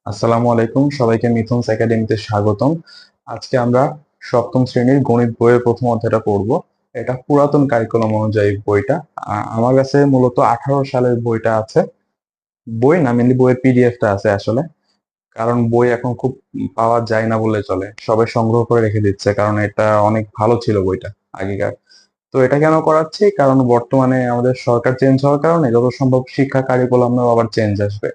আসসালামু আলাইকুম, সবাইকে মিথুনস একাডেমিতে স্বাগতম। আজকে আমরা সপ্তম শ্রেণীর গণিত বইয়ের প্রথম অধ্যায়টা পড়ব। এটা পুরাতন কারিকুলাম অনুযায়ী বইটা। আমার কাছে মূলত 18 সালের বইটা আছে। বই না, মেনলি বইয়ের পিডিএফটা আছে আসলে। কারণ বই এখন খুব পাওয়া যায় না বললে চলে, সবাই সংগ্রহ করে রেখে দিচ্ছে, কারণ এটা অনেক ভালো ছিল বইটা আগেকার। তো এটা কেন করাচ্ছি, কারণ বর্তমানে আমাদের সরকার চেঞ্জ হওয়ার কারণে যত সম্ভব শিক্ষা কারিকুলামও আবার চেঞ্জ আসবে।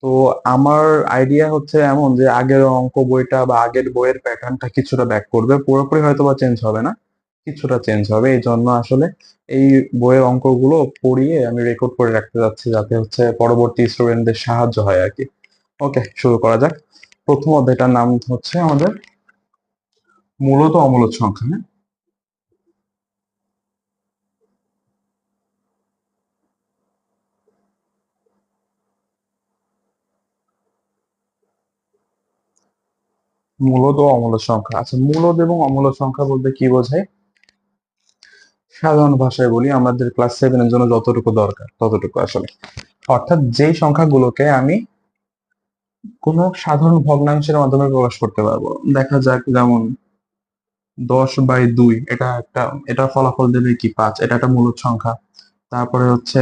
তো আমার আইডিয়া হচ্ছে এমন যে আগের অঙ্ক বইটা বা আগের বইয়ের প্যাটার্নটা কিছুটা ব্যাক করবে, পুরোপুরি হয়তো বা চেঞ্জ হবে না, কিছুটা চেঞ্জ হবে। এই জন্য আসলে এই বইয়ের অঙ্কগুলো পড়িয়ে আমি রেকর্ড করে রাখতে যাচ্ছি, যাতে হচ্ছে পরবর্তী স্টুডেন্টদের সাহায্য হয় আর কি। ওকে, শুরু করা যাক। প্রথম অধ্যায়টার নাম হচ্ছে আমাদের মূলত অমূলত সংখ্যা। হ্যাঁ, মূলত ও অমূলত সংখ্যা। আচ্ছা, মূলত এবং অমূলত সংখ্যা বলতে কি বোঝায়? সাধারণ ভাষায় বলি, আমাদের ক্লাস 7 এর জন্য যতটুকু দরকার ততটুকু আসলে। অর্থাৎ যেই সংখ্যাগুলোকে আমি কোনো সাধারণ ভগ্নাংশের মাধ্যমে প্রকাশ করতে পারবো। দেখা যাক, যেমন 10/2, এটা ফলাফল দেবে কি 5, এটা একটা মূলদ সংখ্যা। তারপরে হচ্ছে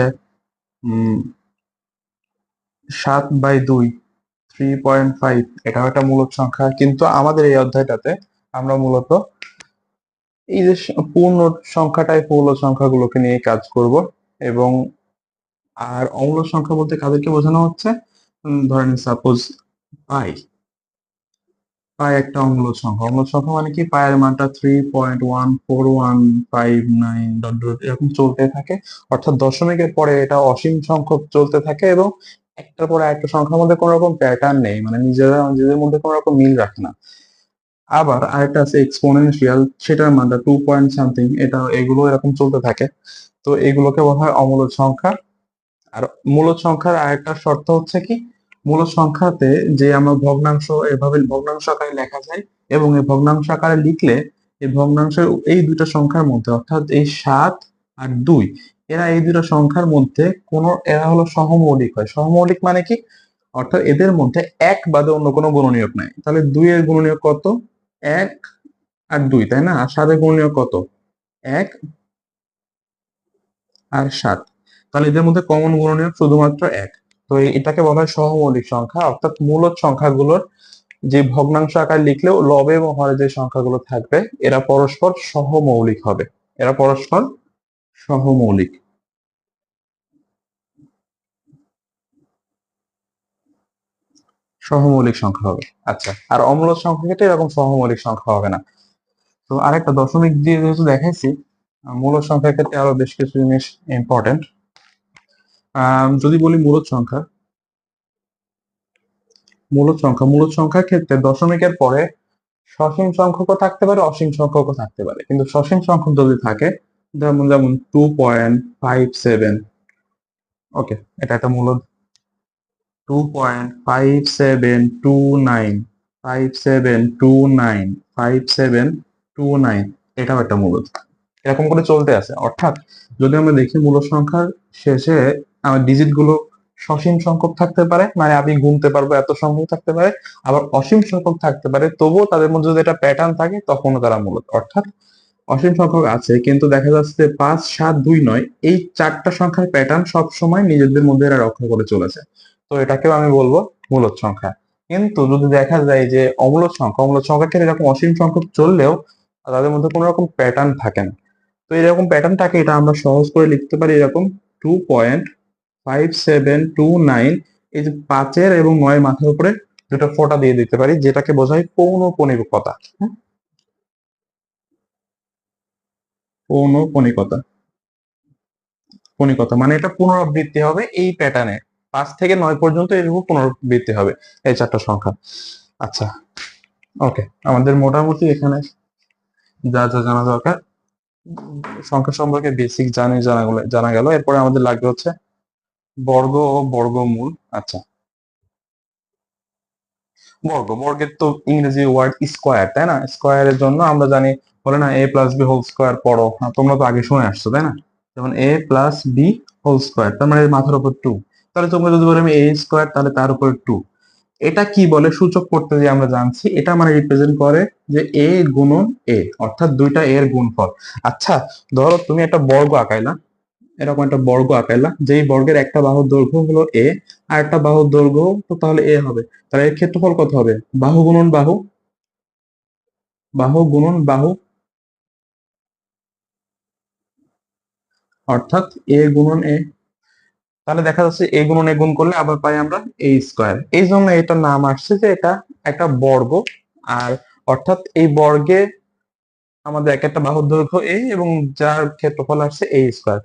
7/2, 3.5, এটাও একটা মূলদ সংখ্যা। কিন্তু আমাদের এই অধ্যায়টাতে আমরা মূলত এই যে পূর্ণ সংখ্যাটাই মূলদ সংখ্যাগুলোকে নিয়ে কাজ করব। এবং আর অমূলদ সংখ্যা বলতে কাদেরকে বোঝানো হচ্ছে? ধরেন সাপোজ পাই। পাই একটা অম্লজ সংখ্যা। অম্লজ সংখ্যা মানে কি? পায়ের মানটা 3.1415 ডট ডট এরকম চলতে থাকে। অর্থাৎ দশমিকের পরে এটা অসীম সংখ্যক চলতে থাকে, এবং একটার পরে একটা সংখ্যার মধ্যে কোনো রকম প্যাটার্ন নেই, মানে নিজেদের মধ্যে কোনো রকম মিল রাখে না। আবার আরেকটা আছে এক্সপোনেনশিয়াল, সেটার মানটা 2 পয়েন্ট সামথিং, এগুলো এরকম চলতে থাকে। তো এগুলোকে বলা হয় অমূলদ সংখ্যা। আর মূলদ সংখ্যার আরেকটা শর্ত হচ্ছে কি, মূলদ সংখ্যাতে যে আমরা ভগ্নাংশ এভাবে ভগ্নাংশ আকারে লেখা যায়, এবং এই ভগ্নাংশ আকারে লিখলে এই ভগ্নাংশের এই দুটো সংখ্যার মধ্যে, অর্থাৎ এই 7 আর 2, এই দুটো সংখ্যার মধ্যে এরা হলো সহমৌলিক হয়। সহমৌলিক মানে কি? অর্থাৎ এদের মধ্যে এক বাদে অন্য কোনো গুণনীয়ক নাই। তাহলে 2 এর গুণনীয়ক কত? 1 আর 2, তাই না? আর 7 এর গুণনীয়ক কত? 1 আর 7। তাহলে এদের মধ্যে কমন গুণনীয়ক শুধুমাত্র 1। তো এটাকে বলা হয় সহমৌলিক সংখ্যা। অর্থাৎ মূলদ সংখ্যাগুলোর যে ভগ্নাংশ আকার লিখলেও লবে এবং হরে যে সংখ্যাগুলো থাকবে, এরা পরস্পর সহমৌলিক হবে। এরা পরস্পর সহমৌলিক সহমৌলিক সংখ্যা হবে। আচ্ছা, আর অমূলদ সংখ্যা ক্ষেত্রে এরকম সহমৌলিক সংখ্যা হবে না। তো আরেকটা দশমিক দিয়ে যেহেতু দেখাইছি, মূলদ সংখ্যার ক্ষেত্রে আরো বেশ কিছু জিনিস ইম্পর্টেন্ট। যদি বলি মূলদ সংখ্যার ক্ষেত্রে দশমিকের পরে সসীম সংখ্যকও থাকতে পারে, অসীম সংখ্যকও থাকতে পারে। কিন্তু সসীম সংখ্যক যদি থাকে, যেমন যেমন 2.57, ওকে, এটা একটা মূলদ। 2.5729, 5729, 5729, এটাও একটা মূলদ। এরকম করে চলতে আছে। অর্থাৎ যদি আমরা দেখি মূলদ সংখ্যার শেষে আমার ডিজিট গুলো সসীম সংখ্যক থাকতে পারে, মানে আমি গুনতে পারবো এত সংখ্যক থাকতে পারে, আবার অসীম সংখ্যক থাকতে পারে, তবুও তাদের মধ্যে যদি একটা প্যাটার্ন থাকে তখনও তারা মূলদ। অর্থাৎ অসীম সংখ্যক আছে, কিন্তু দেখা যাচ্ছে যে 5, 7, 2, 9, এই চারটা সংখ্যার প্যাটার্ন সব সময় নিজেদের মধ্যে এরা রক্ষা করে চলেছে। তো এটাকেও আমি বলবো মূলদ সংখ্যা। কিন্তু যদি দেখা যায় যে অমূলদ সংখ্যার ক্ষেত্রে এরকম অসীম সংখ্যক চললেও তাদের মধ্যে কোনো রকম প্যাটার্ন থাকে না। তো এরকম প্যাটার্নটাকে এটা আমরা সহজ করে লিখতে পারি এরকম: 2.5729, এই যে 5 এবং 9 মাথার উপরে দুটো ফোঁটা দিয়ে দিতে পারি, যেটাকে বোঝায় পৌনঃপুনিকতা। হ্যাঁ, পৌনঃপুনিকতা। কণিকতা মানে এটা পুনরাবৃত্তি হবে এই প্যাটার্নে, 5 থেকে 9 পর্যন্ত এরকম পুনরাবৃত্তি হবে এই চারটা সংখ্যা। আচ্ছা, ওকে, আমাদের মোটামুটি এখানে যা যা জানা দরকার সংখ্যা সম্পর্কে বেসিক জানা গেল। এরপরে আমাদের লাগবে হচ্ছে বর্গ ও বর্গমূল। আচ্ছা, বর্গের তো ইংরেজি ওয়ার্ড স্কোয়ার, তাই না? স্কোয়ারের জন্য আমরা জানি, বলে না a+b হোল স্কোয়ার পড়ো, তোমরা তো আগে শুনে আসছো, তাই না? যেমন a+b হোল স্কোয়ার, তার মানে এর মাথার উপর 2। তাহলে তোমরা যদি বলো আমি a স্কোয়ার, তাহলে তার উপর 2। এটা কি বলে সূচক করতে যে আমরা জানছি, এটা মানে রিপ্রেজেন্ট করে যে এ গুণন এ, অর্থাৎ দুইটা এর গুণফল। আচ্ছা, ধরো তুমি একটা বর্গ আঁকাইলা, এরকম একটা বর্গ আঁকাইলা, যেই বর্গের একটা বাহুর দৈর্ঘ্য হলো এ, আর একটা বাহুর দৈর্ঘ্য তো তাহলে এ হবে, তাহলে এর ক্ষেত্রফল কত হবে? বাহু গুণন বাহু, বাহু গুণন বাহু, অর্থাৎ এ গুণন এ। তাহলে দেখা যাচ্ছে এ গুণন এ গুণ করলে আবার পাই আমরা এ স্কোয়ার। এই জন্য এটার নাম আসছে যে এটা একটা বর্গ। আর অর্থাৎ এই বর্গে আমাদের এক একটা বাহুর দৈর্ঘ্য এ, এবং যার ক্ষেত্রফল আসছে এ স্কোয়ার।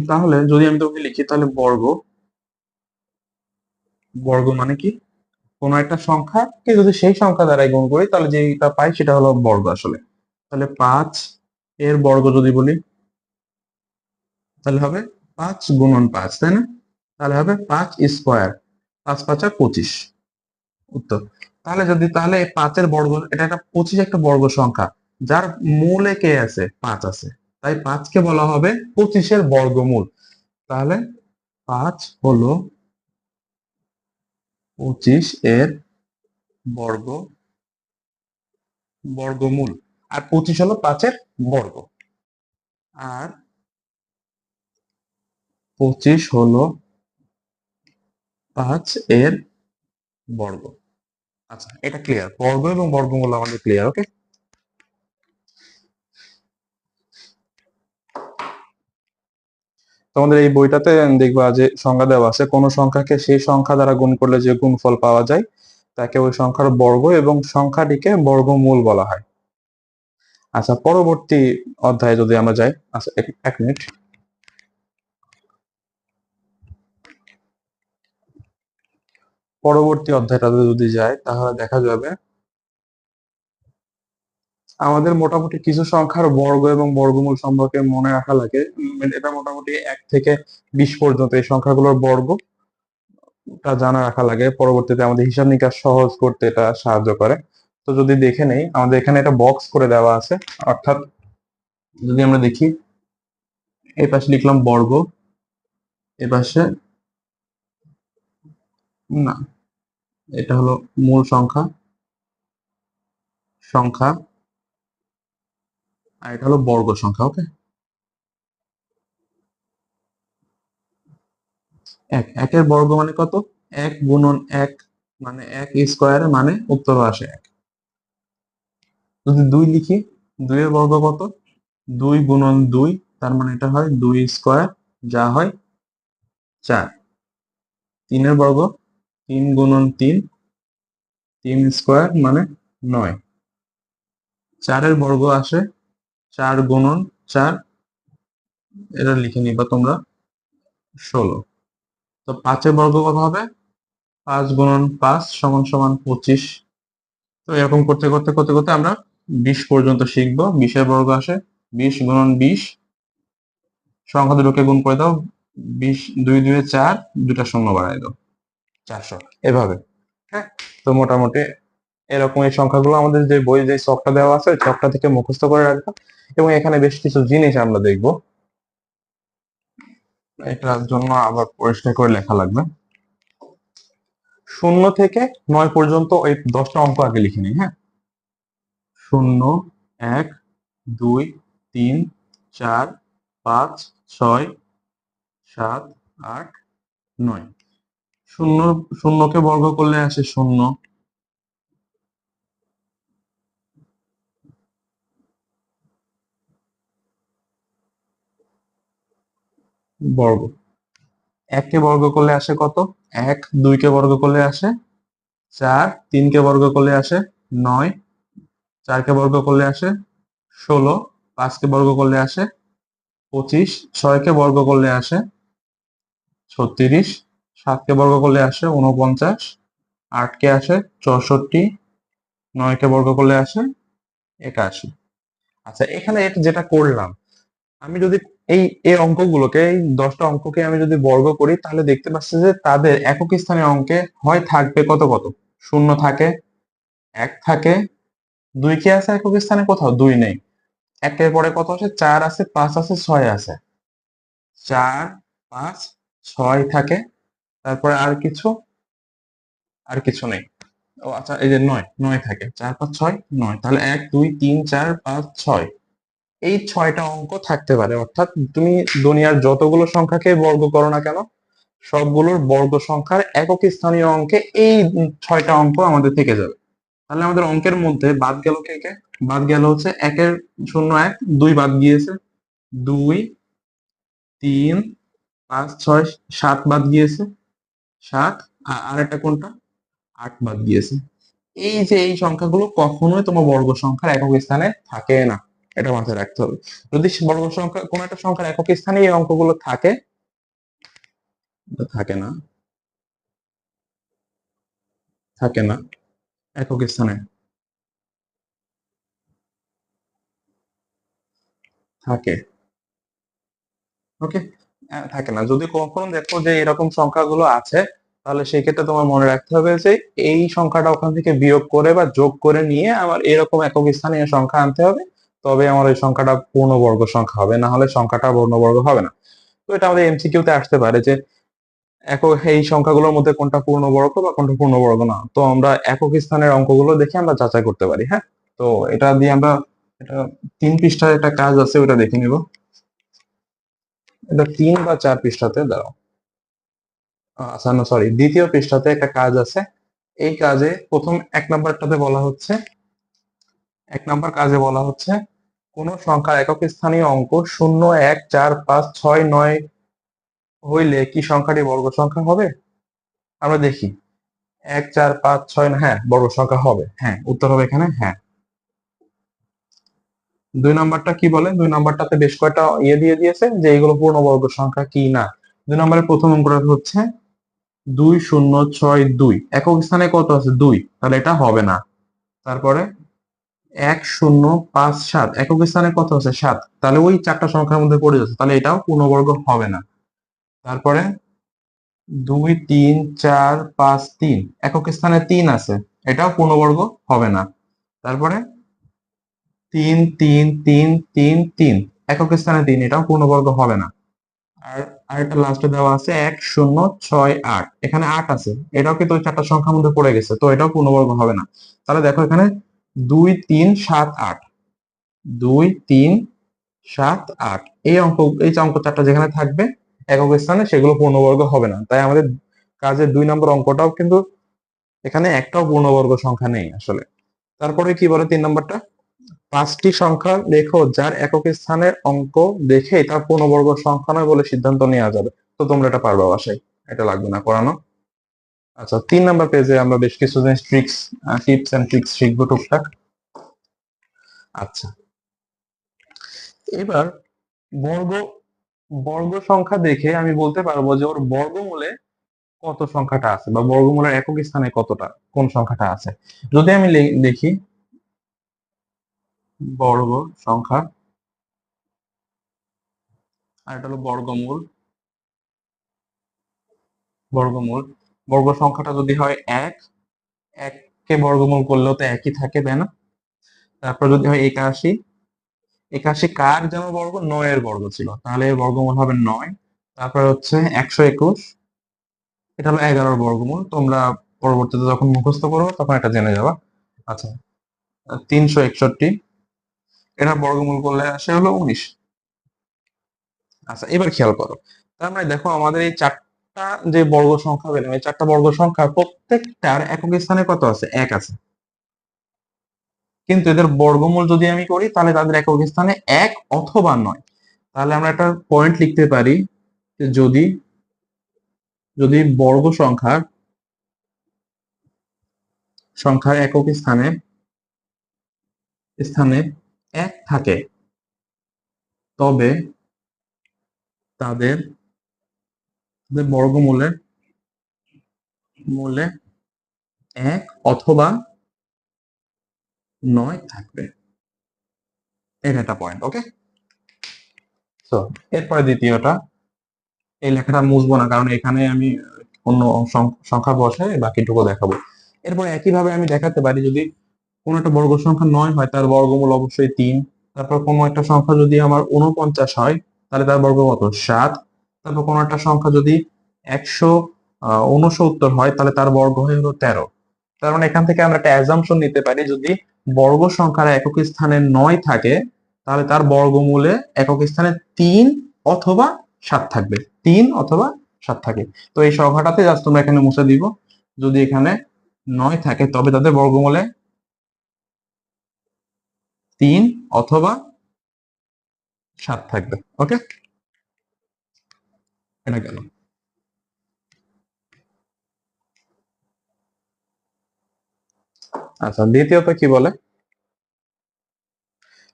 তাহলে যদি আমি তোকে লিখি, তাহলে বর্গ, বর্গ মানে কি? কোন একটা সংখ্যাকে যদি সেই সংখ্যা দ্বারা গুণ করি তাহলে যেটা পাই সেটা হলো বর্গ আসলে। তাহলে 5 এর বর্গ যদি বলি, তাহলে হবে 5 গুণন 5, তাই না? তাহলে হবে 5 স্কোয়ার, 5 5 25 উত্তর। তাহলে যদি তাহলে এই 5 এর বর্গ, এটা একটা 25 একটা বর্গ সংখ্যা, যার মূলে কে আছে? 5 আছে, তাই 5 কে বলা হবে 25 এর বর্গমূল। তাহলে 5 হলো 25 এর বর্গ, বর্গমূল। আর 25 হলো 5 এর বর্গ। আর 25 হলো 5 এর বর্গ। আচ্ছা, এটা ক্লিয়ার, বর্গ এবং বর্গমূল আমাদের ক্লিয়ার। ওকে, তোমাদের এই বইটাতে দেখবা যে সংজ্ঞা দেওয়া আছে, কোন সংখ্যাকে সেই সংখ্যা দ্বারা গুণ করলে যে গুণফল পাওয়া যায় তাকে ওই সংখ্যার বর্গ, এবং সংখ্যাটিকে বর্গমূল বলা হয়। আচ্ছা, পরবর্তী অধ্যায়ে যদি আমরা যাই, আচ্ছা এক মিনিট, পরবর্তী অধ্যায়টাতে যদি যাই তাহলে দেখা যাবে আমাদের মোটামুটি কিছু সংখ্যার বর্গ এবং বর্গমূল সম্পর্কে মনে রাখা লাগে। এটা মোটামুটি 1 থেকে 20 পর্যন্ত এই সংখ্যাগুলোর বর্গটা জানা রাখা লাগে, পরবর্তীতে আমাদের হিসাব নিকাশ সহজ করতে এটা সাহায্য করে। তো যদি দেখে নেই, আমাদের এখানে একটা বক্স করে দেওয়া আছে, অর্থাৎ যদি আমরা দেখি, এই পাশে লিখলাম বর্গ, এ পাশে না, এটা হলো মূল সংখ্যা, সংখ্যা, আর এটা হলো বর্গ সংখ্যা। ওকে, একের বর্গ মানে কত? 1 গুণন 1 মানে 1 স্কোয়ার, মানে উত্তর আসে 1। যদি 2 লিখি, 2 এর বর্গ কত? 2 গুণন 2, তার মানে এটা হয় 2 স্কোয়ার, যা হয় 4। 3 এর বর্গ, 3 গুণন 3, 3 স্কোয়ার মানে 9। 4 এর বর্গ আসে 4 গুণন 4, এটা লিখে নিবা তোমরা 16। তো 5 এর বর্গ কত হবে? 5 গুণন 5 সমান সমান 25। তো এরকম করতে করতে করতে করতে আমরা 20 পর্যন্ত শিখবো। 20 এর বর্গ আসে 20 গুণন 20, সংখ্যা দুটোকে গুণ করে দাও, 20 2 2 4, দুটা শূন্য বাড়ায় দাও, 400, এভাবে। হ্যাঁ, তো মোটামুটি এরকম এই সংখ্যাগুলো আমাদের যে বই যে ছকটা দেওয়া আছে ওই ছকটা থেকে মুখস্থ করে রাখবা। এবং এখানে বেশ কিছু জিনিস আমরা দেখবো, এটার জন্য আবার পরিষ্কার করে লেখা লাগবে। 0 থেকে 9 পর্যন্ত ওই 10টা অঙ্ক আগে লিখে নিই। হ্যাঁ, 0 1 2 3 4 5 6 7 8 9। শূন্য, শূন্যকে বর্গ করলে আসে 0 বর্গ। 1 কে বর্গ করলে আসে কত? 1 2 কে বর্গ করলে আসে 4, 3 কে বর্গ করলে আসে 9, 4 কে বর্গ করলে আসে 16, 5 কে বর্গ করলে আসে 25, 6 কে বর্গ করলে আসে 36, 7 কে বর্গ করলে আসে 49, 8 কে আসে 64, 9 কে বর্গ করলে আসে 81। আচ্ছা, এখানে যেটা করলাম, আমি যদি এই এই অঙ্কগুলোকে, এই 10টা অঙ্ককে আমি যদি বর্গ করি তাহলে দেখতে পাচ্ছি যে তাদের একক স্থানীয় অঙ্কে হয় থাকবে কত কত, 0 থাকে, 1 থাকে, 2 কি আছে একক স্থানে? কোথাও 2 নেই। 1 এর পরে কত আছে? 4 আছে, 5 আছে, 6 আছে। 4 5 6 থাকে, তারপরে আর কিছু নেই। ও আচ্ছা, এই যে 9 9 থাকে, 4 5 6 9, তাহলে 1 2 3 4 5 6, এই 6টা অঙ্ক থাকতে পারে। অর্থাৎ তুমি দুনিয়ার যতগুলো সংখ্যাকে বর্গ করো না কেন, সবগুলোর বর্গ সংখ্যার একক স্থানীয় অঙ্কে এই 6টা অঙ্ক আমাদের থেকে যাবে। তাহলে আমাদের অঙ্কের মধ্যে বাদ গেল কে কে? বাদ গেল হচ্ছে 1 0 1, 2 বাদ গিয়েছে, 2 3 5 6 7 বাদ গিয়েছে, 7, আর একটা কোনটা, 8 বাদ গিয়েছে। এই যে এই সংখ্যাগুলো কখনোই তোমার বর্গ সংখ্যার একক স্থানে থাকে না, এটা মাথায় রাখতে হবে। যদি বর্গ সংখ্যা কোন একটা সংখ্যার একক স্থানে এই অঙ্কগুলো থাকে, থাকে না, থাকে না একক স্থানে, থাকে, ওকে, থাকে না। যদি কখনো দেখো যে এরকম সংখ্যাগুলো আছে, তাহলে সেই ক্ষেত্রে তোমার মনে রাখতে হবে যে এই সংখ্যাটা ওখান থেকে বিয়োগ করে বা যোগ করে নিয়ে আমার এরকম একক স্থানীয় সংখ্যা আনতে হবে, তবে আমার ওই সংখ্যাটা পূর্ণবর্গ সংখ্যা হবে, না হলে সংখ্যাটা পূর্ণবর্গ হবে না। তো এটা আমাদের এমসিকিউ তে আসতে পারে যে একক এই সংখ্যাগুলোর মধ্যে কোনটা পূর্ণবর্গ বা কোনটা পূর্ণবর্গ না। তো আমরা একক স্থানের অঙ্কগুলো দেখে আমরা যাচাই করতে পারি। হ্যাঁ, তো এটা দিয়ে আমরা, এটা 3 পৃষ্ঠার একটা কাজ আছে, ওটা দেখে নিব। এটা 3 বা 4 পৃষ্ঠাতে, দাঁড়াও, আচ্ছা না সরি, দ্বিতীয় পৃষ্ঠাতে একটা কাজ আছে। এই কাজে প্রথম 1 নম্বরটাতে বলা হচ্ছে, 1 নম্বর কাজে বলা হচ্ছে কোন সংখ্যার একক স্থানীয় অঙ্ক 0 1 4 5 6 9 হইলে কি সংখ্যাটি বর্গ সংখ্যা হবে? আমরা দেখি, 1 4 5 6, হ্যাঁ বর্গ সংখ্যা হবে, হ্যাঁ উত্তর হবে এখানে হ্যাঁ। 2 নম্বরটা কি বলে? 2 নম্বরটাতে বেশ কয়েকটা ইয়ে দিয়ে দিয়েছে যে এইগুলো পূর্ণবর্গ সংখ্যা কি না। 2 নম্বরের প্রথম অঙ্কটা হচ্ছে 2 0 6 2, একক স্থানে কত আছে? 2, তাহলে এটা হবে না। তারপরে 1 0 5 7, একক স্থানে কত আছে? 7, তাহলে ওই 4টা সংখ্যার মধ্যে পড়ে যাচ্ছে, তাহলে এটাও পূর্ণবর্গ হবে না। তারপরে 2 3 4 5 3, একক স্থানে 3 আছে, এটাও পূর্ণবর্গ হবে না। তারপরে 3 3 3 3 3, একক স্থানে 3, এটাও পূর্ণবর্গ হবে না। আর আরেকটা লাস্টে দেওয়া আছে 1 0 6 8, এখানে 8 আছে, এটাও কিন্তু ওই 4টা সংখ্যার মধ্যে পড়ে গেছে, তো এটাও পূর্ণবর্গ হবে না। তাহলে দেখো এখানে 2 3 7 8, 2 3 7 8, এই যে অঙ্ক 4টা যেখানে থাকবে একক স্থানে, সেগুলো পূর্ণবর্গ হবে না। তাই আমাদের কাজের 2 নম্বর অঙ্কটাও কিন্তু এখানে একটাও পূর্ণবর্গ সংখ্যা নেই আসলে। তারপরে কি বলে 3 নম্বরটা? 5টি সংখ্যা লেখো যার একক স্থানের অঙ্ক দেখেই তার পূর্ণবর্গ সংখ্যা নয় বলে সিদ্ধান্ত নেওয়া যাবে। তো তোমরা এটা পারবা বাসায়, এটা লাগবে না করানো। আচ্ছা, 3 নম্বর পেজে আমরা বেশ কিছু জিনিস টিপস এন্ড ট্রিক্স শিখবো টুকটাক। আচ্ছা, এবার বর্গ বর্গ সংখ্যা দেখে আমি বলতে পারবো যে ওর বর্গমূলে কত সংখ্যাটা আছে, বা বর্গমূলের একক স্থানে কতটা, কোন সংখ্যাটা আছে। যদি আমি দেখি বর্গ সংখ্যা, আর এটা হলো বর্গমূল, বর্গমূল বর্গ সংখ্যাটা যদি হয় 1, 1 কে বর্গমূল করলেও তো একই থাকে, তাই না? তারপর যদি হয় 81, 81 কার যেন বর্গ? 9 এর বর্গ ছিল, তাহলে এর বর্গমূল হবে 9। তারপর হচ্ছে 121, এটা হলো 11 এর বর্গমূল, তোমরা পরবর্তীতে যখন মুখস্থ করবে তখন এটা জেনে যাবা। আচ্ছা, 361, এটা বর্গমূল করলে আসে হলো 19। আচ্ছা, এবার খেয়াল করো, তার মানে দেখো আমাদের এই 4টা যে বর্গ সংখ্যা পেলাম, এই 4টা বর্গ সংখ্যা প্রত্যেকটার একক স্থানে কত আছে? 1 আছে। কিন্তু এদের বর্গমূল যদি আমি করি, তাহলে তাদের একক স্থানে 1 অথবা 9। তাহলে আমরা একটা পয়েন্ট লিখতে পারি যে যদি যদি বর্গ সংখ্যার একক স্থানে স্থানে 1 থাকে, তবে তাদের বর্গমূলে মূলে 1 অথবা 9 থাকবে। এটা একটা পয়েন্ট, ওকে। তো এরপরে দ্বিতীয়টা, এই লেখাটা মুছবো না, কারণ এখানে আমি অন্য সংখ্যা বসে বাকিটুকু দেখাবো। এরপর একইভাবে আমি দেখাতে পারি, যদি কোন একটা বর্গ সংখ্যা 9 হয়, তার বর্গমূল অবশ্যই 3। তারপর কোন একটা সংখ্যা যদি আমার 49 হয়, তাহলে তার বর্গ কত? 7। তারপর কোনো একটা সংখ্যা যদি 169 হয় তাহলে তার বর্গ হয়ে হলো 13। তার মানে এখান থেকে আমরা একটা অ্যাজাম্পশন নিতে পারি, যদি বর্গ সংখ্যার একক স্থানে 9 থাকে তাহলে তার বর্গমূলে একক স্থানে 3 অথবা 7 থাকবে, 3 অথবা 7 থাকে। তো এই সংখ্যাটাতে জাস্ট তোমরা এখানে মুছে দিব, যদি এখানে 9 থাকে তবে তাদের বর্গমূলে 3 অথবা 7 থাকবে। ওকে, এটা গেল। আচ্ছা, দ্বিতীয়ত কি বলে,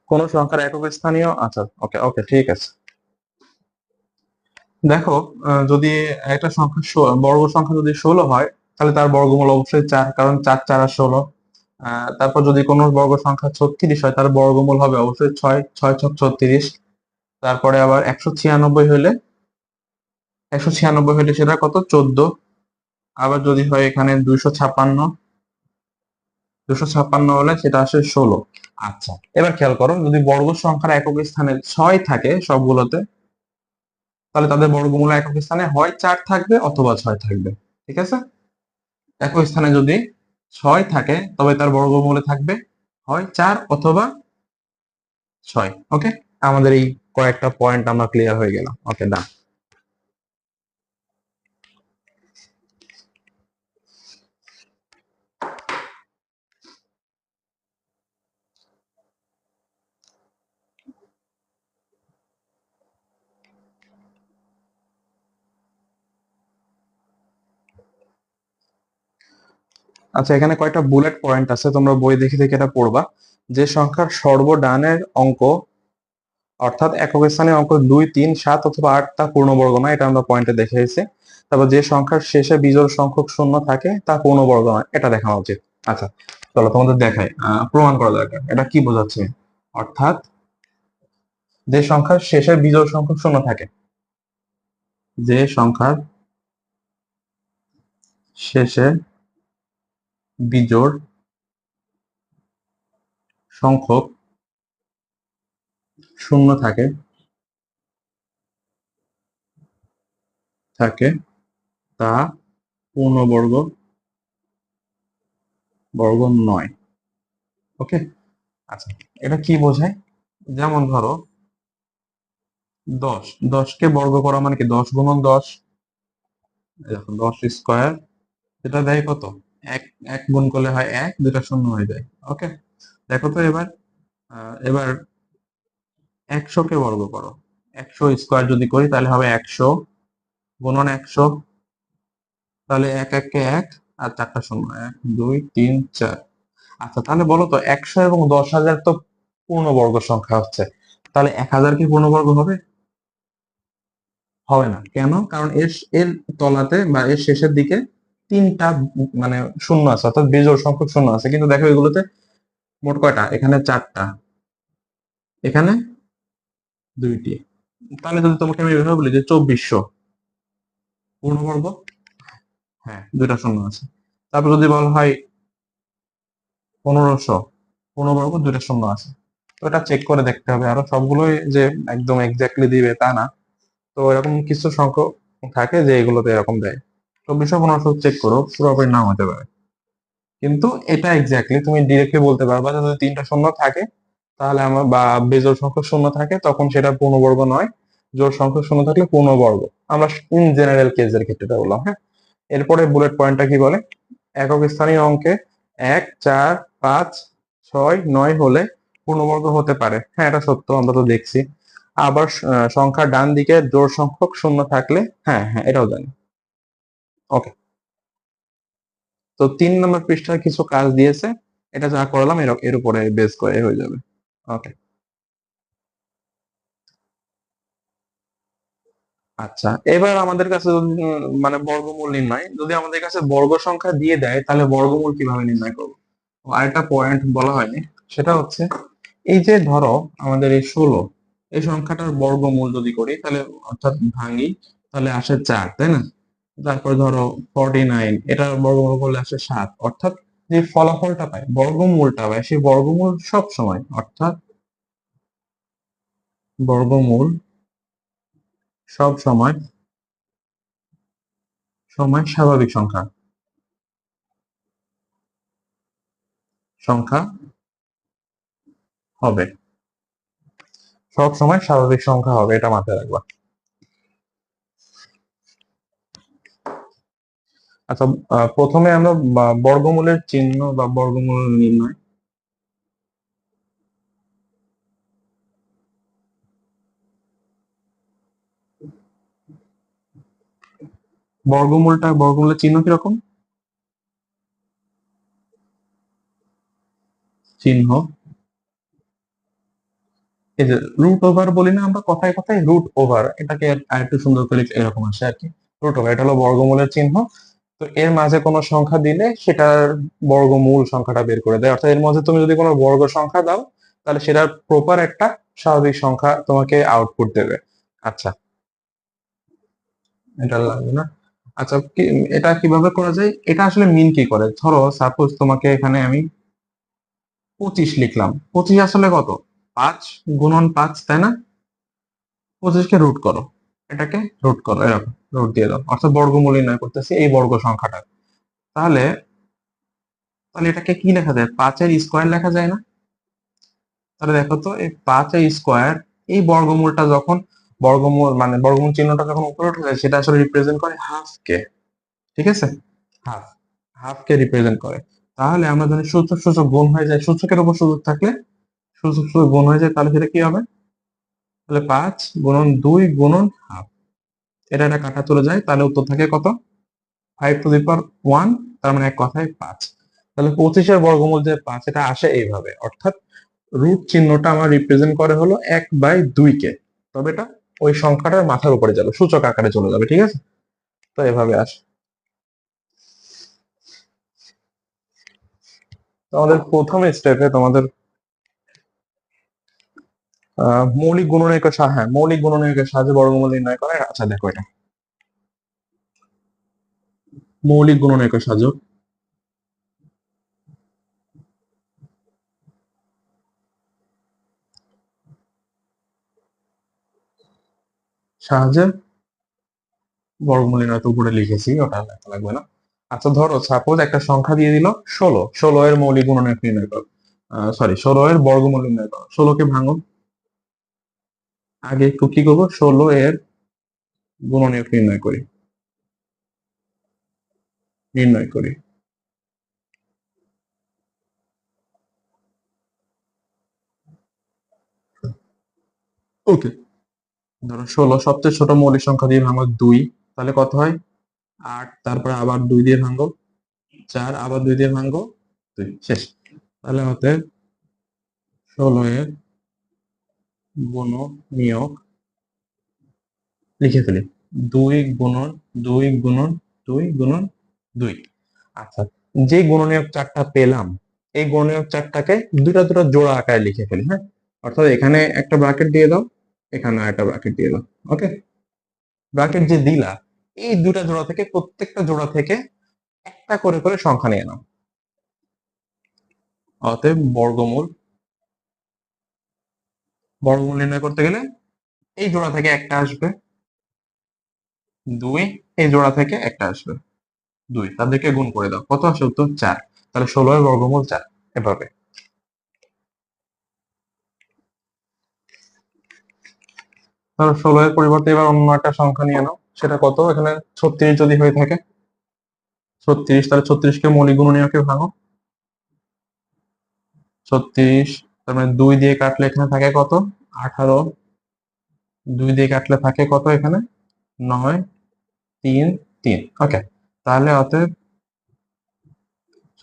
কোন সংখ্যার একক স্থানীয়, আচ্ছা ওকে ওকে ঠিক আছে। দেখো, যদি একটা সংখ্যা বর্গ সংখ্যা যদি 16 হয় তাহলে তার বর্গমূল অবশ্যই 4, কারণ 4 4 আর 16। তারপর যদি কোনো বর্গ সংখ্যা 36 হয় তার বর্গমূল হবে অবশ্যই 6, 6 ছক 36। তারপরে আবার 196 হলে সেটা কত, 14। আবার যদি হয় এখানে 256 হলে সেটা আসে 16। আচ্ছা, এবার খেয়াল করো, যদি বর্গ সংখ্যার একক স্থানে 6 থাকে সবগুলোতে তাহলে তাদের বর্গমূল একক স্থানে হয় 4 থাকবে অথবা 6 থাকবে। ঠিক আছে, একক স্থানে যদি 6 থাকে তবে তার বর্গমূলে থাকবে হয় 4 অথবা 6। ওকে, আমাদের এই কয়েকটা পয়েন্ট আমরা ক্লিয়ার হয়ে গেলাম। ওকে, ডান। আচ্ছা, এখানে কয়েকটা বুলেট পয়েন্ট আছে, তোমরা বই দেখে দেখে এটা পড়বা। যে সংখ্যার সর্বডানের অঙ্ক অর্থাৎ একক স্থানে অঙ্ক 2 3 7 অথবা 8 তা পূর্ণবর্গ নয়, এটা আমরা পয়েন্টে দেখে এসেছি। তারপর যে সংখ্যার শেষে বিজোড় সংখ্যক শূন্য থাকে তা পূর্ণবর্গ নয়, এটা দেখানো উচিত। আচ্ছা, চলো তোমাদের দেখাই, প্রমাণ করা দরকার এটা কি বোঝাচ্ছে। অর্থাৎ যে সংখ্যার শেষে বিজোড় সংখ্যক শূন্য থাকে, যে সংখ্যার শেষে বিজোড় সংখ্যক শূন্য থাকে থাকে তা পূর্ণবর্গ নয়। ওকে, আচ্ছা, এটা কি বোঝায়, যেমন ধরো 10, 10কে বর্গ করা মানে কি 10 গুণন 10, দেখো 10 স্কোয়ার, এটা দেয় কত, এক, এক গুণ করলে হয় এক, দুটা শূন্য হয়ে যায়। ওকে, দেখো তো এবার, এবার 100কে বর্গ করো, 100 স্কোয়ার যদি করি তাহলে হবে 100 গুণন 100, তাহলে এক একে এক আর চারটা শূন্য, 1 2 3 4। আচ্ছা, তাহলে বলো তো 100 এবং 10,000 তো পূর্ণবর্গ সংখ্যা হচ্ছে, তাহলে 1000 কি পূর্ণবর্গ হবে? হবে না। কেন? কারণ এর এর তলাতে বা এর শেষের দিকে তিনটা মানে শূন্য আছে, অর্থাৎ বিজোড় সংখ্যক শূন্য আছে। কিন্তু দেখো এগুলোতে মোট কয়টা, এখানে 4টা, এখানে 2টি। তাহলে যদি তোমাকে আমি এভাবে বলি যে 2400 পূর্ণবর্গ, হ্যাঁ, দুইটা শূন্য আছে। তারপর যদি বলা হয় 1500 পূর্ণবর্গ, দুইটা শূন্য আছে। তো এটা চেক করে দেখতে হবে, আরো সবগুলোই যে একদম এক্স্যাক্টলি দিবে তা না। তো এরকম কিছু সংখ্যক থাকে যে এগুলোতে এরকম দেয়। 2400 1500 চেক করো, পুরোপুরি নাও হতে পারে। কিন্তু এটা এক্স্যাক্টলি তুমি ডিরেক্টলি বলতে পারবা যে যদি তিনটা শূন্য থাকে তাহলে আমার, বা বেজোড় সংখ্যক শূন্য থাকে তখন সেটা পূর্ণবর্গ নয়, জোড় সংখ্যক শূন্য থাকলে পূর্ণবর্গ। আমরা ইন জেনারেল কেসের ক্ষেত্রে এটা বললাম। হ্যাঁ, এরপরে বুলেট পয়েন্টটা কি বলে, একক স্থানীয় অঙ্কে 1 4 5 6 9 হলে পূর্ণবর্গ হতে পারে। হ্যাঁ, এটা সত্য, আমরা তো দেখছি। আবার সংখ্যার ডান দিকে জোড় সংখ্যক শূন্য থাকলে, হ্যাঁ হ্যাঁ এটাও জানি। ওকে, তো 3 নম্বর পৃষ্ঠায় কিছু কাজ দিয়েছে, এটা যা করলাম এর এর উপরে বেস করে হয়ে যাবে। ওকে, আচ্ছা, এবার আমাদের কাছে যদি মানে বর্গমূল নির্ণয়, যদি আমাদের কাছে বর্গ সংখ্যা দিয়ে দেয় তাহলে বর্গমূল কিভাবে নির্ণয় করবো। আরেকটা পয়েন্ট বলা হয়নি, সেটা হচ্ছে এই যে ধরো আমাদের এই 16, এই সংখ্যাটার বর্গমূল যদি করি তাহলে, অর্থাৎ ভাঙি, তাহলে আসে 4, তাই না? তারপর ধরো 49, এটার বর্গমূল করলে আসে 7। অর্থাৎ যে ফলাফলটা পাই, বর্গমূলটা পাই, সেই বর্গমূল সব সময়, অর্থাৎ বর্গমূল সব সময় সময় স্বাভাবিক সংখ্যা সংখ্যা হবে, সব সময় স্বাভাবিক সংখ্যা হবে, এটা মাথায় রাখবা। আচ্ছা, প্রথমে আমরা বর্গমূলের চিহ্ন বা বর্গমূল নির্ণয়। বর্গমূলের চিহ্ন কিরকম? চিহ্ন, এই যে রুট ওভার বলি না আমরা কথায় কথায়, রুট ওভার, এটাকে আর একটু সুন্দর করে লিখলে এরকম আসে আর কি। রুট ওভার এটা হলো বর্গমূলের চিহ্ন। তো এর মাঝে কোনো সংখ্যা দিলে সেটার বর্গমূল সংখ্যাটা বের করে দেয়। অর্থাৎ এর মাঝে তুমি যদি কোনো বর্গ সংখ্যা দাও, তাহলে সেটার প্রপার একটা স্বাভাবিক সংখ্যা তোমাকে আউটপুট দেবে। আচ্ছা, এটা লাগবে না। আচ্ছা, এটা কিভাবে করা যায়? এটা আসলে মিন কি করে, ধরো সাপোজ তোমাকে এখানে আমি 25 লিখলাম। 25 আসলে কত? 5 গুণন 5, তাই না? 25 কে রুট করো, এটাকে রুট করো, এরকম রুট দিয়ে দাও, অর্থাৎ বর্গমূল নির্ণয় করতেছি এই বর্গ সংখ্যাটা। তাহলে তাহলে এটাকে কি লেখা যায়? 5-এর স্কোয়ার লেখা যায় না? তাহলে দেখো তো, এই 5-এর স্কোয়ার, এই বর্গমূলটা যখন বর্গমূল মানে বর্গমূল চিহ্নটা যখন উপরে উঠে যায়, সেটা আসলে রিপ্রেজেন্ট করে হাফ কে। ঠিক আছে, হাফ, হাফ কে রিপ্রেজেন্ট করে। তাহলে আমরা জানি সূচক সূচক গুণ হয়ে যায়, সূচকের উপর সূচক থাকলে সূচক সূচক গুণ হয়ে যায়, তাহলে সেটা কি হবে? তাহলে 5 গুণন 2 গুণন হাফ, এটা কাটা চলে যায়, তাহলে উত্তর থাকে কত? 5 টু দি পাওয়ার 1, তার মানে এক কথায় 5। তাহলে 25-এর বর্গমূল যে 5, এটা আসে এইভাবে, অর্থাৎ রুট চিহ্নটা আমার রিপ্রেজেন্ট করে হলো 1/2 কে, তবে এটা ওই সংখ্যাটার মাথার উপরে যাবে, সূচক আকারে চলে যাবে। ঠিক আছে, তো এভাবে আসে। তো আমাদের প্রথম স্টেপে তোমাদের মৌলিক গুণনীয়কের সাহায্যে, হ্যাঁ, মৌলিক গুণনীয়কের সাহায্যে বর্গমূল নির্ণয় করে। আচ্ছা দেখো, এটা মৌলিক গুণনীয়কের সাহায্যে বর্গমূল নির্ণয় তো উপরে লিখেছি, ওটা লেখা লাগবে না। আচ্ছা, ধরো সাপোজ একটা সংখ্যা দিয়ে দিল 16, 16 এর মৌলিক গুণনীয়ক নির্ণয় করো, সরি, 16 এর বর্গমূল নির্ণয় করো। 16 কে ভাঙো, আগে একটু কি করবো, 16 এর গুণনীয়ক নির্ণয় করি। ওকে, ধরো 16 সবচেয়ে ছোট মৌলিক সংখ্যা দিয়ে ভাঙো 2, তাহলে কত হয়? 8, তারপরে আবার 2 দিয়ে ভাঙো 4, আবার 2 দিয়ে ভাঙো 2, শেষ। তাহলে হতে 16 এর গুণনীয়ক লিখে ফেলি, 2 গুণন 2 গুণন 2 গুণন 2। আচ্ছা, যে গুণনীয়ক চারটা পেলাম, এই গুণনীয়ক চারটাকে দুটা দুটা জোড়া আকারে লিখে ফেলি, হ্যাঁ। অর্থাৎ এখানে একটা ব্র্যাকেট দিয়ে দাও, এখানে একটা ব্র্যাকেট দিয়ে দাও। ওকে, ব্র্যাকেট যে দিলা, এই দুটা জোড়া থেকে প্রত্যেকটা জোড়া থেকে একটা করে করে সংখ্যা নিয়ে নাও। অতএব বর্গমূল নির্ণয় করতে গেলে এই জোড়া থেকে একটা আসবে 2, এই জোড়া থেকে একটা আসবে 2, তাদেরকে গুণ করে দাও, কত আসে উত্তর? 4। তাহলে 16 এর বর্গমূল 4, এভাবে। ধরো 16 এর পরিবর্তে এবার অন্য একটা সংখ্যা নিয়ে নাও, সেটা কত? এখানে 36 যদি হয়ে থাকে, 36, তাহলে 36 কে মৌলিক গুণনীয়কে ভাঙো। 36, তার মানে 2 দিয়ে কাটলে এখানে থাকে কত? 18, 2 দিয়ে কাটলে থাকে কত এখানে? 9, 3, 3। ওকে, তাহলে অতএব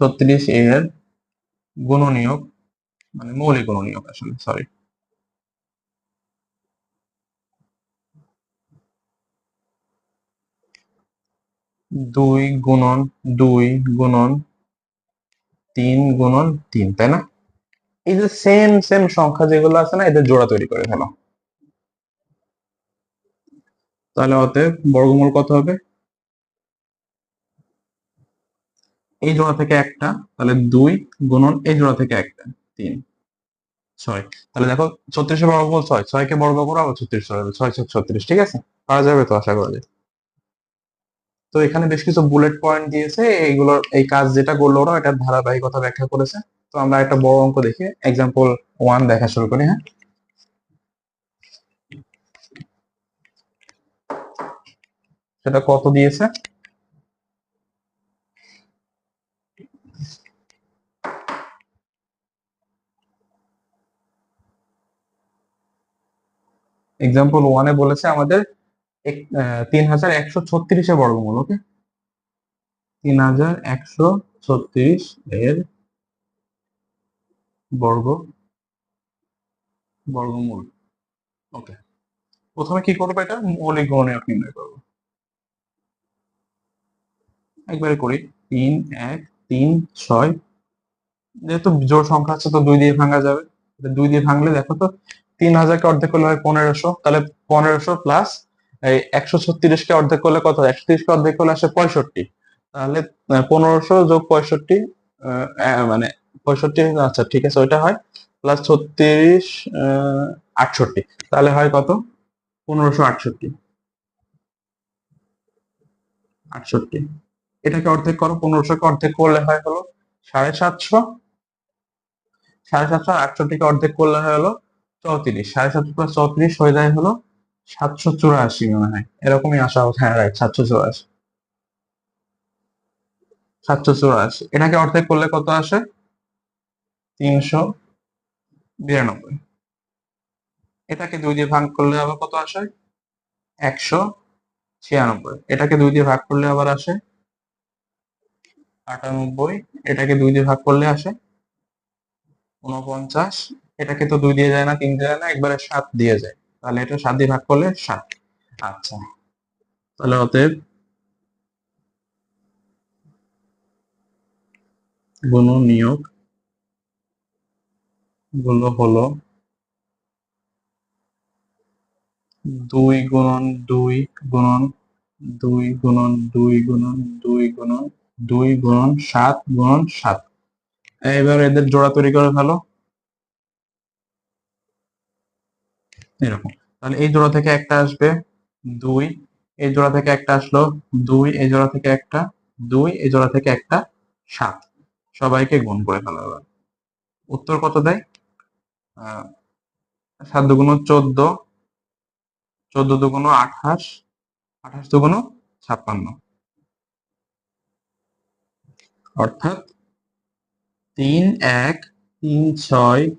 36 এর গুণনীয়ক, মানে মৌলিক গুণনীয়ক আসলে, সরি, 2 গুণন 2 গুণন 3, তাই না? এই যে সেম সেম সংখ্যা যেগুলো আছে না, এদের জোড়া তৈরি করে ফেলো। তাহলে অতএব বর্গমূল কত হবে? এই জোড়া থেকে একটা, তাহলে 2 গুণন এই জোড়া থেকে একটা, 3, 6। তাহলে দেখো, 36 এর বর্গমূল 6, 6 কে বর্গ করো, আবার 36 হবে, 6 6 36। ঠিক আছে, পারা যাবে তো, আশা করা যায়। তো এখানে বেশ কিছু বুলেট পয়েন্ট দিয়েছে, এইগুলোর এই কাজ যেটা করলো ওরা এটার ধারাবাহিকতা ব্যাখ্যা করেছে। তো আমরা একটা বড় অঙ্ক দেখি, এক্সাম্পল 1 দেখা শুরু করি। হ্যাঁ, সেটা কত দিয়েছে? এক্সাম্পল 1 এ বলেছে আমাদের 3136 এর বর্গমূল। ওকে, 3136 এর বর্গ বর্গমূল। ওকে, প্রথমে কি করবো? এটা মৌলিক গুণনীয়ক নির্ণয় করবো। একবারে করি, 3 1 3 6, যেহেতু জোড় সংখ্যা আছে তো 2 দিয়ে ভাঙা যাবে। 2 দিয়ে ভাঙলে দেখো তো, 3000 কে অর্ধেক করলে হয় 1500, তাহলে 1500 প্লাস এই 136 কে অর্ধেক করলে কত হয়? 130 কে অর্ধেক করলে আসে 65। তাহলে 1500 যোগ 65, মানে 65, আচ্ছা ঠিক আছে ওইটা হয়, প্লাস 36 68, তাহলে হয় কত? 1568। 68 এটাকে অর্ধেক করো, 1500 কে অর্ধেক করলে হয় হলো 750। 750 আর 68 কে অর্ধেক করলে হয় হলো 34। 750 প্লাস 34 হয়ে যায় হলো 784 মনে হয়, এরকমই আসা হচ্ছে। হ্যাঁ রাইট, 784। 784 এটাকে অর্ধেক করলে কত আসে? 392। এটাকে 2 দিয়ে ভাগ করলে আবার কত আসে? 196। এটাকে 2 দিয়ে ভাগ করলে আবার আসে 98। এটাকে 2 দিয়ে ভাগ করলে আসে 49। এটাকে তো 2 দিয়ে যায় না, 3 দিয়ে যায় না, একবারে 7 দিয়ে যায়। তাহলে এটা 7 দিয়ে ভাগ করলে 7। আচ্ছা, তাহলে অতএব গুণনীয়ক গুলো হলো 2 গুণন 2 গুণন 2 গুণন 2 গুণন 2 গুণন 2 গুণন 7 গুণন 7। এবার এদের জোড়া তৈরি করে ফেলো এরকম। তাহলে এই জোড়া থেকে একটা আসবে 2, এই জোড়া থেকে একটা আসলো 2, এই জোড়া থেকে একটা 2, এই জোড়া থেকে একটা 7। সবাইকে গুণ করে ফেলো এবার। উত্তর কত দেয়? 7 দুগুণ 14, 14 দুগুণ 28, 28 দুগুণ 56, অর্থাৎ 3136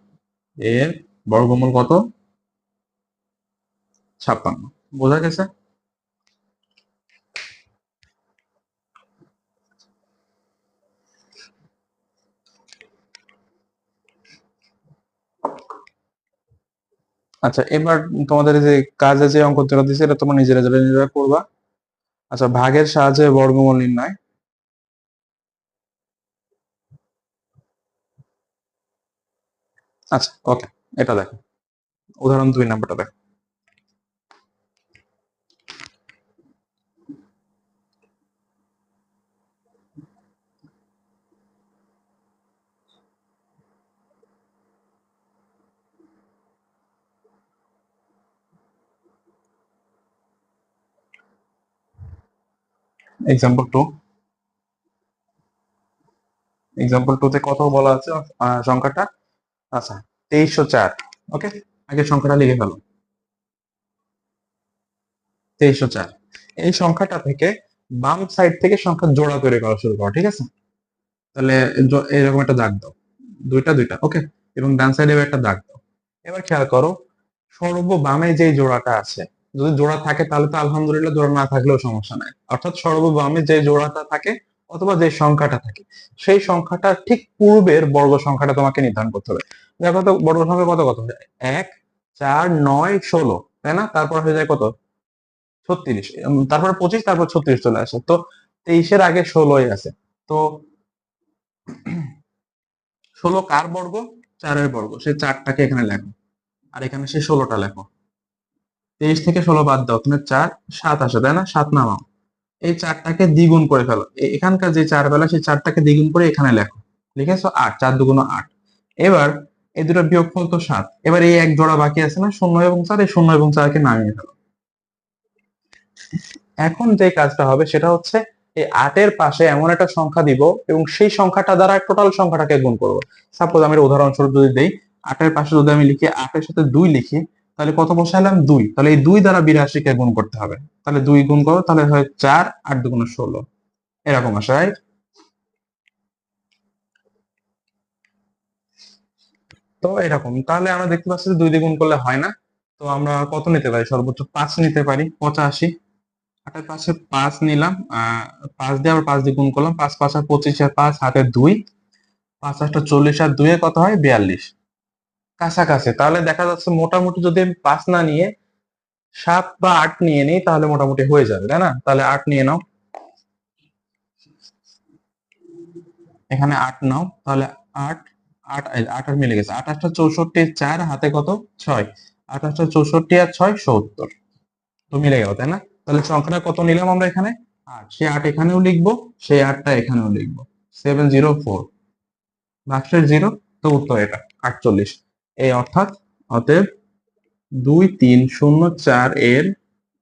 এর বর্গমূল কত? 56। বোঝা গেছে? আচ্ছা, এবার তোমাদের যে কাজে যে অঙ্কটা দিছে এটা তোমরা নিজেরা করবা। আচ্ছা, ভাগের সাহায্যে বর্গমূল নির্ণয়। আচ্ছা ওকে, এটা দেখো, উদাহরণ 2 নাম্বারটা দেখো। এক্সাম্পল 2, এক্সাম্পল 2 তে কত বলা আছে সংখ্যাটা? আচ্ছা, 2304। ওকে, আগে সংখ্যাটা লিখে ফেলো, 2304। এই সংখ্যাটা থেকে বাম সাইড থেকে সংখ্যা জোড়া তৈরি করা শুরু করো, ঠিক আছে? তাহলে এরকম একটা দাগ দাও, দুইটা দুইটা। ওকে, এবং ডান সাইডে একটা দাগ দাও। এবার খেয়াল করো, সর্ব বামে যে জোড়াটা আছে, যদি জোড়া থাকে তাহলে তো আলহামদুলিল্লাহ, জোড়া না থাকলেও সমস্যা নাই। অর্থাৎ সর্ব বামে যে জোড়াটা থাকে অথবা যে সংখ্যাটা থাকে, সেই সংখ্যাটা ঠিক পূর্বের বর্গ সংখ্যাটা তোমাকে নির্ধারণ করতে হবে। দেখো তো বর্গ সংখ্যা কত কত হয়? 1 4 9 16, তাই না? তারপর হয়ে যায় কত? 36, তারপর 25, তারপর 36 চলে আসে। তো 23-এর আগে 16 আছে। তো 16 কার বর্গ? 4-এর বর্গ। সেই 4টাকে এখানে লেখো, আর এখানে সেই 16টা লেখো। 23 থেকে 16 বাদ দাও, তুমি 4 7 আসে, তাই না? 7 নামাও, এই 4টাকে দ্বিগুণ করে ফেলো। এখানকার যে 4 বেলা, সেই 4টাকে দ্বিগুণ করে এখানে লেখো। লিখেছো 8, 4 দুগুণ 8। এবার এই দুটো বিয়োগফল তো 7। এবার এই এক জোড়া বাকি আছে না, 0 এবং 4, এই 0 এবং 4কে নামিয়ে ফেলো। এখন যে কাজটা হবে সেটা হচ্ছে এই 8-এর পাশে এমন একটা সংখ্যা দিব এবং সেই সংখ্যাটা দ্বারা টোটাল সংখ্যাটাকে গুণ করবো। সাপোজ আমি উদাহরণস্বরূপ যদি দেই, 8-এর পাশে যদি আমি লিখি 8-এর সাথে 2 লিখি, তাহলে কত বসাইলাম 2, তাহলে এই 2 দ্বারা 82 কে গুণ করতে হবে। তাহলে 2 গুণ করো, তাহলে হয় 4, 8 দুগুণে 16, এরকম আসে, রাইট? তো এরকম তাহলে আমরা দেখতে পাচ্ছি যে 2 দিয়ে গুণ করলে হয় না। তো আমরা কত নিতে পারি? সর্বোচ্চ 5 নিতে পারি, 85। 8-এর পাশে 5 নিলাম, 5 দিয়ে আবার 5 দিয়ে গুণ করলাম, 5 5 আর 25 আর 5 হাতে 2, 5 8 40 আর 2 এ কত হয়? 42। কাছাকাছি। তাহলে দেখা যাচ্ছে মোটামুটি যদি আমি 5 না নিয়ে 7 বা 8 নিয়ে নিই তাহলে মোটামুটি হয়ে যাবে, তাই না? তাহলে 8 নিয়ে নাও, এখানে 8 নাও, তাহলে 8 8 8 আর মিলে গেছে। 8 8 64, 4 হাতে কত? 6। 8 8 64 আর 6 70। তো মিলে গেল, তাই না? তাহলে সংখ্যাটা কত নিলাম আমরা এখানে? 8। সেই 8 এখানেও লিখবো, সেই 8টা এখানেও লিখবো। 704 ভাগশেষ 0। তো উত্তর এটা 48। এই অর্থাৎ অতএব 2304 এর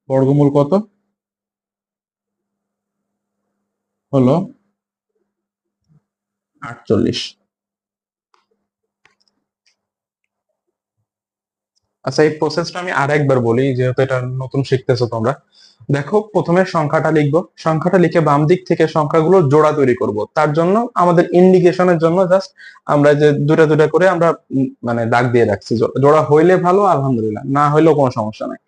বর্গমূল কত? হলো 48। আচ্ছা, এই প্রসেসটা আমি আরেকবার বলি যেহেতু এটা নতুন শিখতেছো তোমরা। দেখো, প্রথমে সংখ্যাটা লিখবো, সংখ্যাটা লিখে বাম দিক থেকে সংখ্যাগুলো জোড়া তৈরি করব। তার জন্য আমাদের ইন্ডিকেশনের জন্য জাস্ট আমরা যে দুটা দুটা করে আমরা মানে দাগ দিয়ে রাখছি। জোড়া হইলে ভালো, আলহামদুলিল্লাহ, না হইলেও কোনো সমস্যা নাই।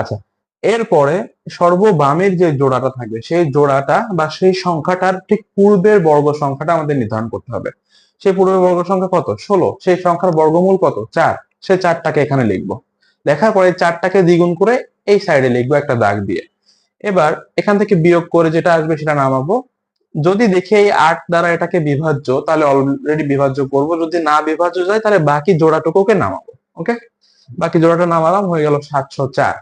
আচ্ছা, এরপরে সর্ববামের যে জোড়াটা থাকবে সেই জোড়াটা বা সেই সংখ্যাটার ঠিক পূর্বের বর্গ সংখ্যাটা আমাদের নির্ধারণ করতে হবে। সেই পূর্বের বর্গ সংখ্যা কত? 16। সেই সংখ্যার বর্গমূল কত? 4। সেই 4টাকে এখানে লিখবো। লেখার পরে 4টাকে দ্বিগুণ করে এই সাইডে লিখবো একটা দাগ দিয়ে। এবার এখান থেকে বিয়োগ করে যেটা আসবে সেটা নামাবো। যদি দেখি এই 8 দ্বারা এটাকে বিভাজ্য, তাহলে অলরেডি বিভাজ্য করব। যদি না বিভাজ্য যায় তাহলে বাকি জোড়াটুকুকে নামাবো। ওকে, বাকি জোড়াটা নামালাম, হয়ে গেল 704।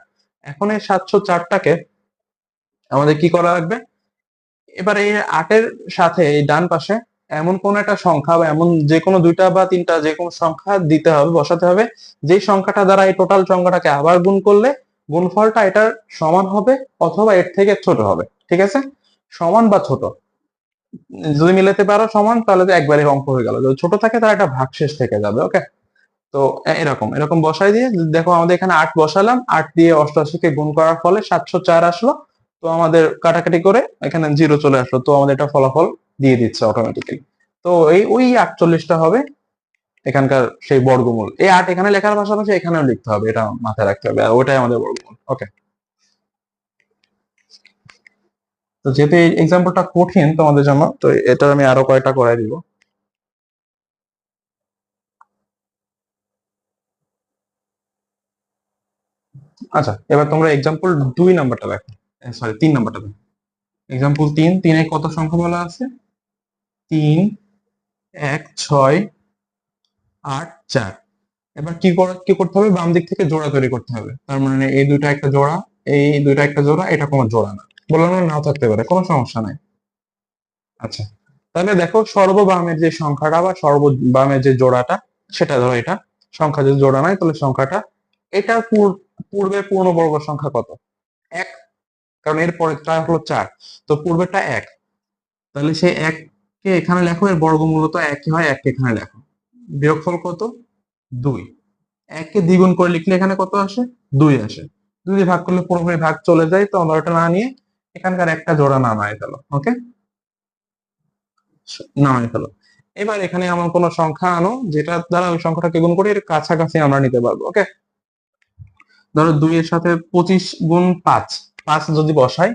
এখন এই 704টাকে আমাদের কি করা লাগবে? এবার এই 8-এর সাথে এই ডান পাশে এমন কোন একটা সংখ্যা বা এমন যে কোনো দুইটা বা তিনটা যে কোনো সংখ্যা দিতে হবে, বসাতে হবে, যে সংখ্যাটা দ্বারা এই টোটাল সংখ্যাটাকে আবার গুণ করলে গুণফলটা এটার সমান হবে অথবা এর থেকে ছোট হবে। ঠিক আছে? সমান বা ছোট, যদি মিলাতে পারো সমান তাহলে তো একবারে অঙ্ক হয়ে গেল, যদি ছোট থাকে তাহলে এটা ভাগশেষ থেকে যাবে। ওকে, তো এরকম এরকম বসাই দিয়ে দেখো আমাদের এখানে 8 বসালাম, 8 দিয়ে 88-কে গুণ করার ফলে 704 আসলো। তো আমাদের কাটাকাটি করে এখানে 0 চলে আসলো, তো আমাদের এটা ফলাফল দিয়ে দিচ্ছে অটোমেটিক্যালি। তো ওই 48টা হবে এখানকার সেই বর্গমূল। এই 8 এখানে লেখার পাশাপাশি এখানেও লিখতে হবে, এটা মাথায় রাখতে হবে, আর ওটাই আমাদের বর্গমূল। ওকে, তো যেহেতু এই এক্সাম্পলটা কঠিন তোমাদের জন্য, তো এটা আমি আরো কয়েকটা করাই দিব। আচ্ছা, এবার তোমরা এক্সাম্পল 2 নাম্বারটা দেখো, সরি 3 নাম্বারটা দেখো। এক্সাম্পল 3 কত সংখ্যা বলা আছে? 3 1 6 8 4। এবার কি করতে হবে? বাম দিক থেকে জোড়া তৈরি করতে হবে। তার মানে এই দুইটা একটা জোড়া, এই দুইটা একটা জোড়া, এটা কোনো জোড়া না। বললাম না, নাও থাকতে পারে, কোনো সমস্যা নাই। আচ্ছা, তাহলে দেখো সর্ববামের যে সংখ্যাটা বা সর্ববামের যে জোড়াটা, সেটা ধরো এটা সংখ্যা যদি জোড়া নাই তাহলে সংখ্যাটা এটার পূর্বের পূর্ণবর্গ সংখ্যা কত? 1। কারণ এর পরেরটা হলো 4, তো পূর্বেরটা 1। তাহলে সেই 1-কে এখানে লেখো, এর বর্গমূল তো 1 হয়, 1-কে এখানে লেখো। বিয়োগফল কত? 2। 1-কে দ্বিগুণ করে লিখলে এখানে কত আসে? 2 আসে। 2 দিয়ে ভাগ করলে পুরোপুরি ভাগ চলে যায়, তো আমরা ওটা না নিয়ে এখানকার একটা জোড়া নামায় ফেলো। ওকে, নামায় ফেলো। এবার এখানে এমন কোন সংখ্যা আনো যেটা দ্বারা ওই সংখ্যাটাকে গুণ করে এর কাছাকাছি আমরা নিতে পারবো। ওকে, ধরো 2 এর সাথে 25 গুণ 5, 5 যদি বসাই,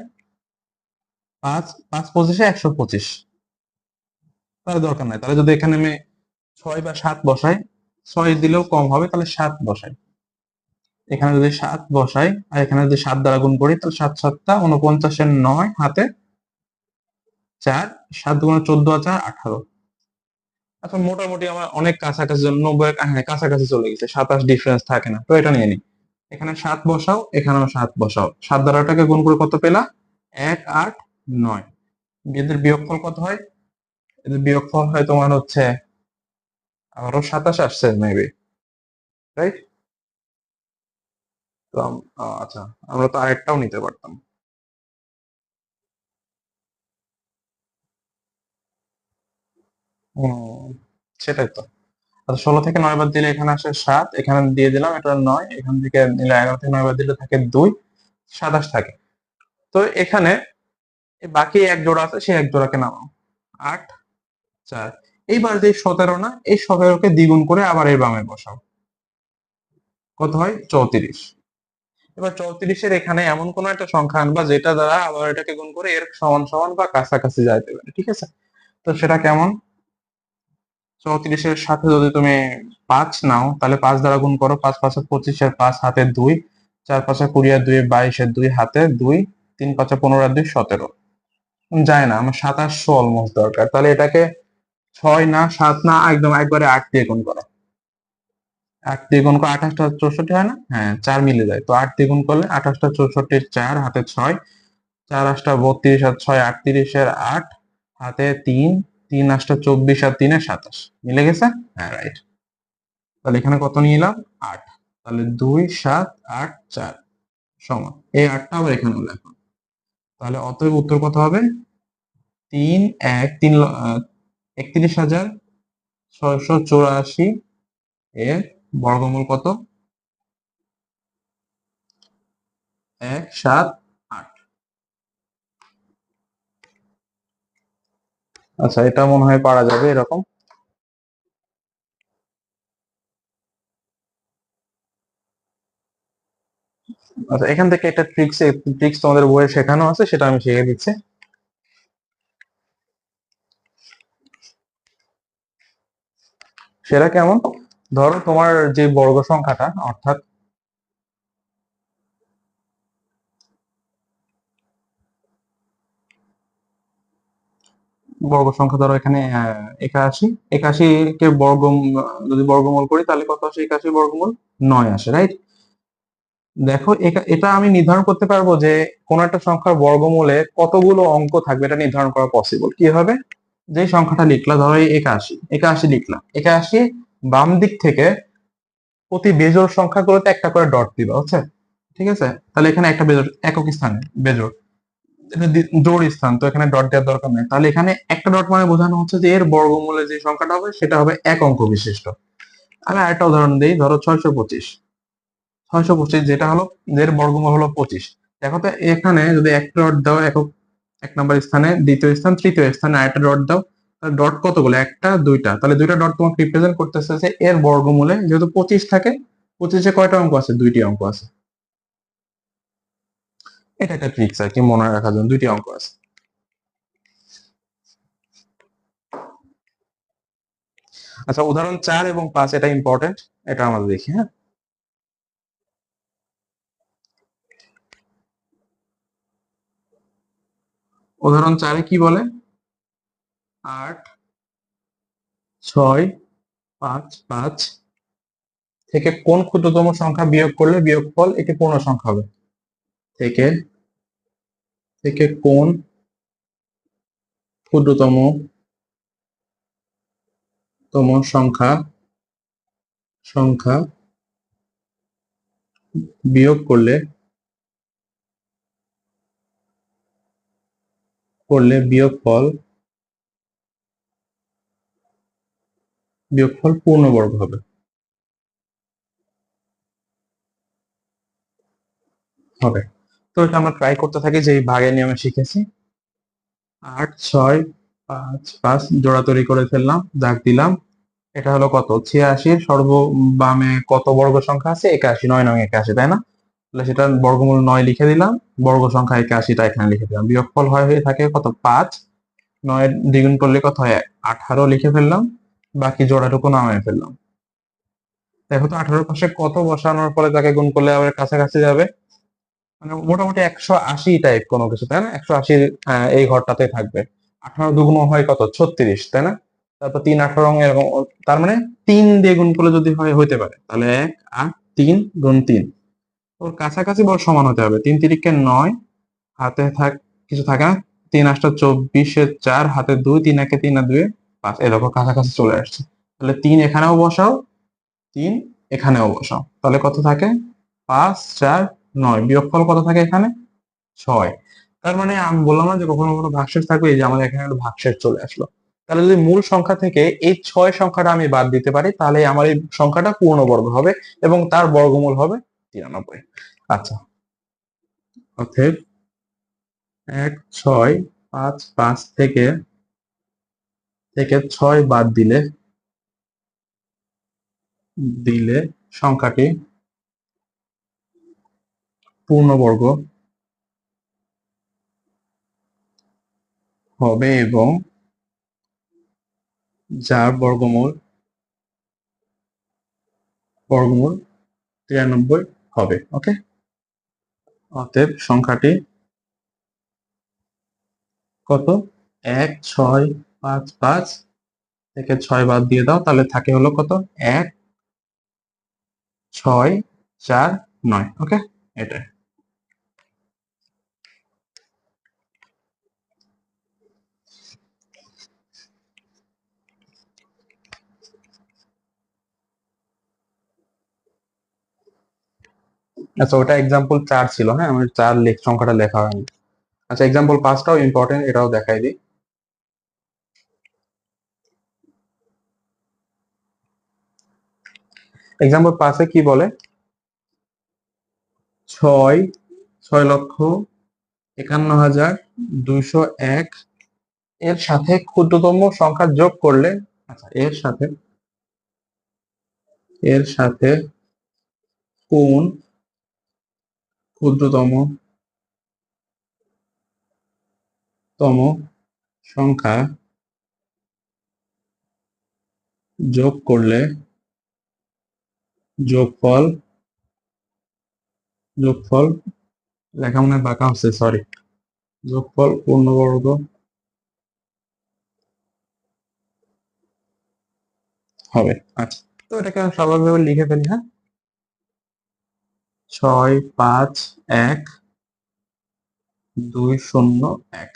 5 5 25-এ 125, তাহলে দরকার নাই। তাহলে যদি এখানে আমি 6 বা 7 বসাই, 6 দিলেও কম হবে, তাহলে 7 বসাই। এখানে যদি 7 বসাই আর এখানে যদি 7 দ্বারা গুণ করি, তাহলে 7 7টা 49 এর 9 হাতে 4, 7 দুগুণে 14 আর 4 18। এখন মোটামুটি আমার অনেক কাছাকাছি, 90, হ্যাঁ কাছাকাছি চলে গেছে, 27 ডিফারেন্স থাকে না, তো এটা নিয়ে নিই। এখানে 7 বসাও, এখানেও 7 বসাও, 7 দ্বারা ওটাকে গুণ করে কত পেলা? 1 8 9। এদের বিয়োগফল কত হয়? এদের বিয়োগফল হয় তোমার হচ্ছে আরো 27 আসছে মেবি, রাইট? তো আচ্ছা, আমরা তো আরেকটাও নিতে পারতাম। হুম, সেটাই তো। আচ্ছা, 16 থেকে 9 বাদ দিলে এখানে আসে 7, এখানে দিয়ে দিলাম এটা 9, এখান থেকে নিলে 11 থেকে 9 বাদ দিলে থাকে 2, 27 থাকে। তো এখানে এই বাকি এক জোড়া আছে, সেই এক জোড়াকে নামাও। 8, 4। এইবার যে 17 না, এই 17কে দ্বিগুণ করে আবার এর বামে বসাও। কত হয়? 34। এবার 34-এর এখানে এমন কোন একটা সংখ্যা আনবা যেটা দ্বারা আবার এটাকে গুণ করে এর সমান সমান বা কাছাকাছি যাইতে পারে, ঠিক আছে? তো সেটা কেমন? 34-এর সাথে যদি তুমি 5 নাও, তাহলে 5 দ্বারা গুণ করো। 5 5 25, এর 5 হাতে 2, 4 5 20 আর 2 22, এর 2 হাতে 2, 3 5 15 আর 2 17। যায় না, আমার 2700 অলমোস্ট দরকার। তাহলে এটাকে 6 না, 7 না, একদম একবারে 8 দিয়ে গুণ করো। 8 দিয়ে গুণ করে 28টা 64 হয় না? হ্যাঁ, 4 মিলে যায়। তো 8 দিয়ে গুণ করলে 28টা 64, 4 হাতে 6, 4 8টা 32 আর 6 38, এর 8 হাতে 3, 3 8টা 24 আর 3 এ 27। মিলে গেছে? হ্যাঁ, রাইট। তাহলে এখানে কত নিয়ে এলাম? 8। তাহলে 2 7 8 4 সমান এই 8টা আবার এখানেও লেখো। তাহলে অতএব উত্তর কত হবে? 3 1 3 31,684 এর বর্গমূল কত? 178। আচ্ছা, এটা মনে হয় পারা যাবে এরকম। আচ্ছা, এখান থেকে একটা ট্রিক্স তোমাদের বইয়ে শেখানো আছে, সেটা আমি শিখে দিচ্ছি। সেটা কেমন? ধরো তোমার যে বর্গ সংখ্যাটা, অর্থাৎ বর্গ সংখ্যা ধরো এখানে 81, 81 কে যদি বর্গমূল করি তাহলে কত আসে? 81 বর্গমূল 9 আসে, রাইট? দেখো, এটা আমি নির্ধারণ করতে পারবো যে কোন একটা সংখ্যার বর্গমূলে কতগুলো অঙ্ক থাকবে, এটা নির্ধারণ করা পসিবল কিভাবে? যে সংখ্যাটা লিখলা, ধরো এই 81, 81 লিখলাম, 81 বাম দিক থেকে প্রতি বেজোড় সংখ্যাগুলোতে একটা করে ডট দিবা, হচ্ছে? ঠিক আছে? তাহলে এখানে একটা বেজোড় একক স্থানে বেজোড়, এটা জোড় স্থান, তো এখানে ডট দেওয়ার দরকার নেই। তাহলে এখানে একটা ডট মানে বোঝানো হচ্ছে যে এর বর্গমূলে যে সংখ্যাটা হবে সেটা হবে এক অঙ্ক বিশিষ্ট। আমি আরেকটা উদাহরণ দিই, ধরো 625। 625 যেটা হলো, এর বর্গমূল হলো 25। দেখো তো, এখানে যদি একটা ডট দাও একক, এক নম্বর স্থানে, দ্বিতীয় স্থান, তৃতীয় স্থানে আরেকটা ডট দাও, তাহলে ডট কতগুলো? একটা, দুইটা। তাহলে দুইটা ডট তোমাকে রিপ্রেজেন্ট করতেছে যে এর বর্গমূলে যেহেতু 25 থাকে, 25-এ কয়টা অঙ্ক আছে? দুইটি অঙ্ক আছে। এটা একটা ট্রিক্স আর কি, মনে রাখার জন্য, দুইটি অঙ্ক আছে। আচ্ছা, উদাহরণ 4 এবং 5 এটা ইম্পর্টেন্ট, এটা আমরা দেখি, হ্যাঁ। উদাহরণ 4-এ কি বলে? 8 6 5 5 থেকে কোন ক্ষুদ্রতম সংখ্যা বিয়োগ করলে বিয়োগফল একটি পূর্ণ সংখ্যা হবে? থেকে থেকে কোন ক্ষুদ্রতম তম সংখ্যা সংখ্যা বিয়োগ করলে বিয়োগফল পূর্ণবর্গ হবে? হবে। তো এটা আমরা ট্রাই করতে থাকি, যে এই ভাগের নিয়মে শিখেছি। 8 6 5 5 জোড়া তৈরি করে ফেললাম, দাগ দিলাম। এটা হলো কত? 86-র সর্ব বামে কত বর্গ সংখ্যা আছে? 81, 9 নং 81, তাই না? তাহলে সেটা বর্গমূল 9 লিখে দিলাম, বর্গ সংখ্যা 81টা এখানে লিখে দিলাম। বিয়োগফল হয়ে থাকে কত? 5। 9 দ্বিগুণ করলে কত হয়? 18 লিখে ফেললাম, বাকি জোড়াটুকু নামিয়ে ফেললাম। দেখো তো, 18-র পাশে কত বসানোর পরে তাকে গুণ করলে আবার কাছাকাছি যাবে? মানে মোটামুটি 180 টাইপ কোনো কিছু, তাই না? 180 এই ঘরটাতে থাকবে। 18 দুগুণ হয় কত? 36, তাই না? তারপর 3 18 এরকম, তার মানে 3 দিয়ে গুণ করলে যদি হয় হইতে পারে, তাহলে 1 8 3 গুণ 3, ওর কাছাকাছি বড় সমান হতে হবে। 3 তিরিকে 9, হাতে কিছু থাকে না, 3 8টা 24, এর 4 হাতে 2, 3 একে 3 আর 2 5, এরকম কাছাকাছি চলে আসছে। তাহলে 3 এখানেও বসাও, 3 এখানেও বসাও, তাহলে কত থাকে? 5 4 9, বিয়োগফল কত থাকে এখানে? 6। তার মানে আমি বললাম না যে কখনো কখনো ভাগশেষ থাকবে, এই যে আমাদের এখানে একটা ভাগশেষ চলে আসলো। তাহলে যদি মূল সংখ্যা থেকে এই 6 সংখ্যাটা আমি বাদ দিতে পারি, তাহলে আমার এই সংখ্যাটা পূর্ণবর্গ হবে এবং তার বর্গমূল হবে 93। আচ্ছা, অতএব 1 6 5 5 থেকে 6 বাদ দিলে দিলে সংখ্যাটি পূর্ণবর্গ হবে এবং যার বর্গমূল 93 হবে। ওকে, অতএব সংখ্যাটি কত? 1 6 5 5 থেকে 6 বাদ দিয়ে দাও, তাহলে থাকে হলো কত? 1 6 4 9। ওকে, এটা। আচ্ছা, ওটা এক্সাম্পল 4 ছিল। হ্যাঁ, আমার 4 সংখ্যাটা লেখা হয়নি। আচ্ছা, এক্সাম্পল 5টাও ইম্পর্টেন্ট, এটাও দেখাই দিই। এক্সাম্পল 5-এ কি বলে? 6,51,201 এর সাথে ক্ষুদ্রতম সংখ্যা যোগ করলে, আচ্ছা, এর সাথে কোন ক্ষুদ্রতম সংখ্যা যোগ করলে যোগফল লেখা মনে হয় বাঁকা হচ্ছে, সরি, যোগফল পূর্ণবর্গ হবে। আচ্ছা, তো এটাকে আমি স্বাভাবিকভাবে লিখে ফেলি। হ্যাঁ, 6 5 1 2 0 1,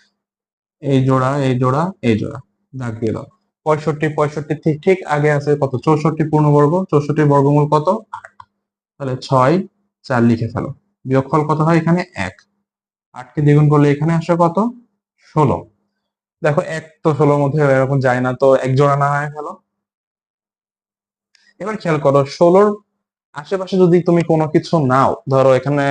এই জোড়া এই জোড়া এই জোড়া দাগ দিয়ে দাও। 65 65 ঠিক ঠিক আগে আছে কত? 64 পূর্ণবর্গ, 64 বর্গমূল কত? 8। তাহলে 6 4 লিখে ফেলো। বিয়োগফল কত হয় এখানে? 1। 8 কে দ্বিগুণ করলে এখানে আসে কত? 16। দেখো, 1 তো 16 মধ্যে এরকম যায় না, তো এক জোড়া না হয় ফেলো। এবার খেয়াল করো, 16-র আশেপাশে যদি তুমি কোনো কিছু নাও, ধরো এখানে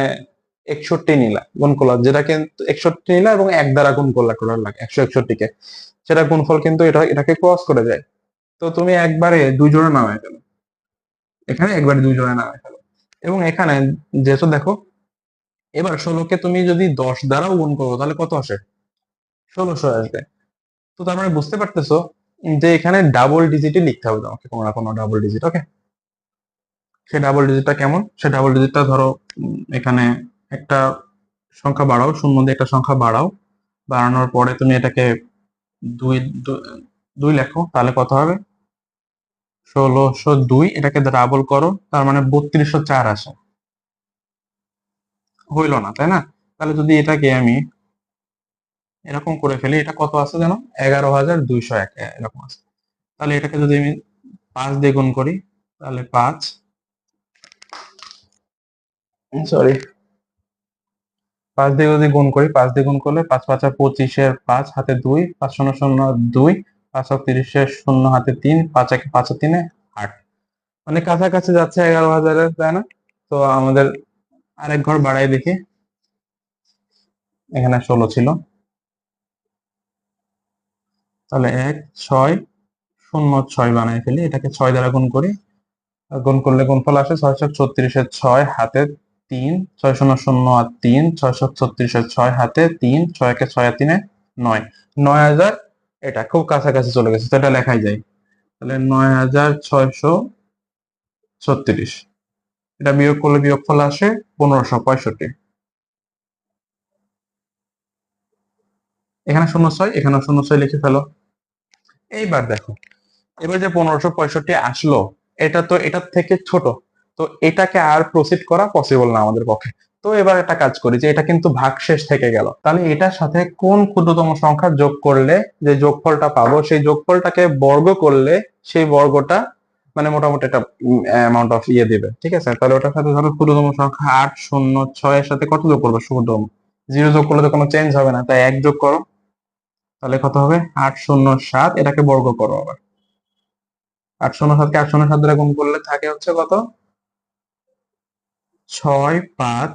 61 নিলা, গুণ করলা, যেটা কিন্তু 61 নিলা এবং 1 দ্বারা গুণ করলা, টোটাল লাগে 161 কে, সেটা গুণফল কিন্তু এটাকে ক্রস করে যায়। তো তুমি একবারে 2 জোড়া নামায় ফেলো, এখানে একবারে 2 জোড়া নামায় ফেলো। এবং এখানে যেহেতু দেখো, এবার 16-কে তুমি যদি 10 দ্বারাও গুণ করো, তাহলে কত আসে? 1600 আসবে। তো তার মানে বুঝতে পারতেছো যে এখানে ডাবল ডিজিটই লিখতে হবে তোমাকে, কোনো না কোনো ডাবল ডিজিট। ওকে, সে ডাবল ডিজিটটা কেমন? সে ডাবল ডিজিটটা ধরো, এখানে একটা সংখ্যা বাড়াও, শূন্য দিয়ে একটা সংখ্যা বাড়াও, বাড়ানোর পরে তুমি এটাকে 2 2 লেখো, তাহলে কত হবে? 1602। এটাকে ডাবল করো, তার মানে 3204 আসে। হইল না, তাই না? তাহলে যদি এটাকে আমি এরকম করে ফেলি, এটা কত আছে যেন? 11,201 এরকম আছে। তাহলে এটাকে যদি আমি 5 দিয়ে গুণ করি, তাহলে 5, সরি, 5 দিয়ে যদি গুণ করি, 5 দিয়ে গুণ করলে 5 5 25-এর 5 হাতে 2, 5 0 0 2, 5 30-এর 0 হাতে 3, 5 1 5 3 8, মানে কাছাকাছি যাচ্ছে 11,000-এর, তাই না? তো আমাদের আরেক ঘর বাড়াই দেখি। এখানে 16 ছিল, তাহলে 1 6 0 6 বানাই ফেলি, এটাকে 6 দ্বারা গুণ করি, গুণ করলে গুণফল আসে 636-এর 6 হাতে 3, 6 0 0 আর 3, 636-এর 6 হাতে 3, 6 1 6 আর 3 9, 9000। এটা খুব কাছাকাছি চলে গেছে, তো এটা লেখাই যায়। তাহলে 9636। এটা বিয়োগ করলে বিয়োগফল আসে 1565। এখানে 06, এখানে 06 লিখে ফেলো। এইবার দেখো, এবার যে 1565 আসলো, এটা তো এটার থেকে ছোট, তো এটাকে আর প্রসিড করা পসিবল না আমাদের পক্ষে। তো এবার একটা কাজ করি, যে এটা কিন্তু ভাগশেষ থেকে গেল, তাহলে এটার সাথে কোন ক্ষুদ্রতম সংখ্যা যোগ করলে যে যোগফলটা পাবো, সেই যোগফলটাকে বর্গ করলে সেই বর্গটা মানে মোটামুটি একটা অ্যামাউন্ট অফ ইয়ে দিবে। ঠিক আছে, তাহলে ওটার সাথে ধরো ক্ষুদ্রতম সংখ্যা 806 এর সাথে কত যোগ করবো? ক্ষুদ্রতম 0 যোগ করলে তো কোনো চেঞ্জ হবে না, তাই 1 যোগ করো। তাহলে কত হবে? 8 শূন্য 7, এটাকে বর্গ করো আবার। 8 শূন্য 7 কে 8 শূন্য 7 দ্বারা গুণ করলে থাকে হচ্ছে কত? 6 5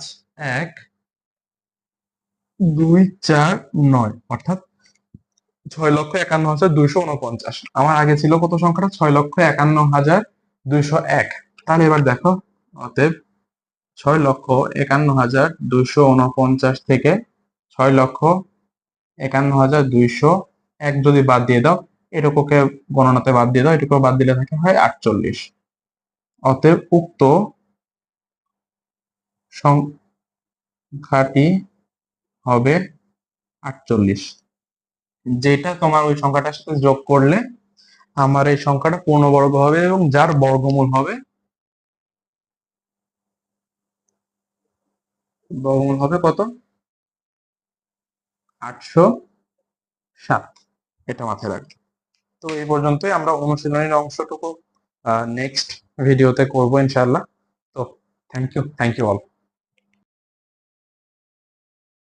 1 2 4 9, অর্থাৎ 6,51,249। আমার আগে ছিল কত সংখ্যাটা? 6,51,201। তাহলে এবার দেখো, অতএব 6,51,249 থেকে 6,51,201 যদি বাদ দিয়ে দাও, এটুকুকে গণনাতে বাদ দিয়ে দাও, এটুকু বাদ দিলে থাকে হয় 48। অতএব উক্ত সংখ্যাটি হবে 48, যেটা তোমার ওই সংখ্যাটার সাথে যোগ করলে আমার এই সংখ্যাটা পূর্ণবর্গ হবে এবং যার বর্গমূল হবে কত? 807। এটা মাথায় রাখবে। তো এই পর্যন্তই, আমরা অনুশীলনের অংশটুকু নেক্সট ভিডিওতে করবো ইনশাআল্লাহ। তো থ্যাংক ইউ অল।